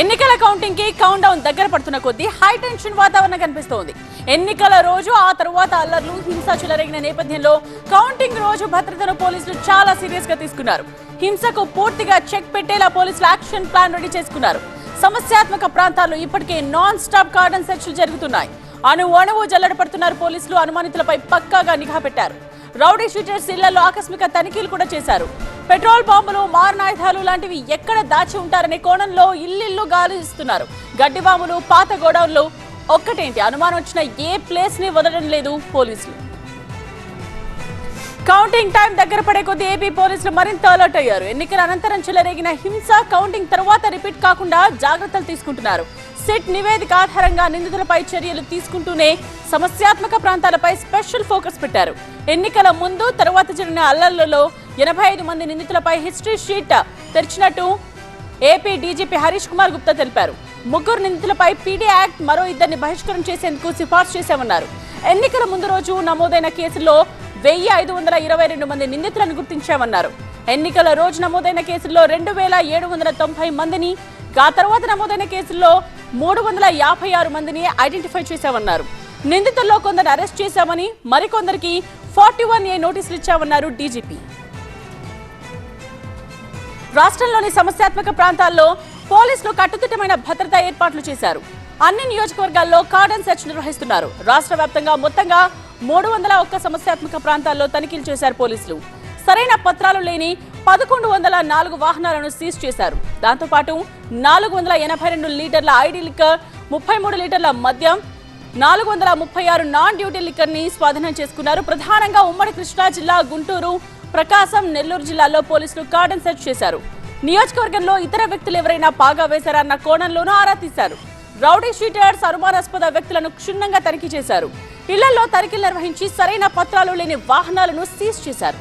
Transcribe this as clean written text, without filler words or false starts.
ఎన్నికల కౌంటింగ్ కి count down దగ్గర పడుతున్న కొద్దీ హై టెన్షన్ వాతావరణం కనిపిస్తోంది. ఎన్నికల రోజు ఆ తర్వాత అల్లర్లు హింస చెలరేగిన నేపథ్యంలో కౌంటింగ్ రోజు భద్రతను పోలీసులు చాలా సీరియస్ గా తీసుకున్నారు. హింసకు పూర్తిగా చెక్ పెట్టేలా పోలీసులు యాక్షన్ ప్లాన్ రెడీ చేసుకున్నారు. సమస్యాత్మక ప్రాంతాల్లో ఇప్పటికే నాన్ స్టాప్ కార్డన్ సెర్చ్లు జరుగుతున్నాయి. అణువణువు జల్లెడ పడుతున్నారు పోలీసులు. అనుమానితులపై పక్కాగా నిఘా పెట్టారు. రౌడీ షీటర్స్ ఇళ్లలో ఆకస్మిక తనిఖీలు కూడా చేశారు. పెట్రోల్ బాంబులు, మారణాయుధాలు లాంటివి ఎక్కడ దాచి ఉంటారనే కోణంలో ఇల్లు గాలిస్తున్నారు. గడ్డి బాంబులు, పాత గోడౌన్లు ఒక్కటేంటి అనుమానం వచ్చిన ఏ ప్లేస్ ని వదలడం లేదు పోలీసులు. కౌంటింగ్ టైం దగ్గర పడే కొద్దీ ఏపీ పోలీసులు మరింత అలర్ట్ అయ్యారు. ఎన్నికల అనంతరం చెలరేగిన హింస కౌంటింగ్ తర్వాత రిపీట్ కాకుండా జాగ్రత్తలు తీసుకుంటున్నారు. సిట్ నివేదిక ఆధారంగా నిందితులపై చర్యలు తీసుకుంటూనే సమస్యాత్మక ప్రాంతాలపై స్పెషల్ ఫోకస్ పెట్టారు. ఎన్నికల ముందు తర్వాత జరిగిన అల్లర్లలో 85 మంది నిందితులపై హిస్టరీ షీట్ తెరిచినట్టు ఏపీ డీజీపీ హరీష్ కుమార్ గుప్తా తెలిపారు. 3 నిందితులపై పీడీ యాక్ట్, మరో 2 బహిష్కరణ చేసేందుకు సిఫార్సు చేశామన్నారు. ఎన్నికల ముందు రోజు నమోదైన కేసుల్లో 1522 మంది నిందితులను గుర్తించామన్నారు. ఎన్నికల రోజు నమోదైన కేసుల్లో 2790 మందిని, ఆ తర్వాత నమోదైన కేసుల్లో 356 మందిని ఐడెంటిఫై చేశామన్నారు. నిందితుల్లో కొందరు అరెస్ట్ చేశామని, మరికొందరికి 41A నోటీసులు ఇచ్చామన్నారు డీజీపీ. రాష్ట్రంలోని సమస్యాత్మక ప్రాంతాల్లో పోలీసులు కట్టుదిట్టమైన భద్రతా ఏర్పాట్లు చేశారు. అన్ని నియోజకవర్గాల్లో కార్డన్ సెర్చ్ నిర్వహిస్తున్నారు. రాష్ట్ర వ్యాప్తంగా మొత్తంగా 301 సమస్యాత్మక ప్రాంతాల్లో తనిఖీలు చేశారు పోలీసులు. సరైన పత్రాలు లేని 1104 వాహనాలను సీజ్ చేశారు. దాంతోపాటు 482 లీటర్ల ఐడీ లిక్కర్, 33 లీటర్ల మద్యం, 436 నాన్ డ్యూటీ లిక్కర్ ని స్వాధీనం చేసుకున్నారు. ప్రధానంగా ఉమ్మడి కృష్ణా జిల్లా, గుంటూరు, ప్రకాశం, నెల్లూరు జిల్లాల్లో పోలీసులు కార్డన్ సెర్చ్ చేశారు. నియోజకవర్గంలో ఇతర వ్యక్తులు ఎవరైనా పాగా వేశారన్న కోణంలోనూ ఆరా తీశారు. రౌడీ షీటర్స్, అనుమానాస్పద వ్యక్తులను క్షుణ్ణంగా తనిఖీ చేశారు. ఇళ్లలో తనిఖీలు నిర్వహించి సరైన పత్రాలు లేని వాహనాలను సీజ్ చేశారు.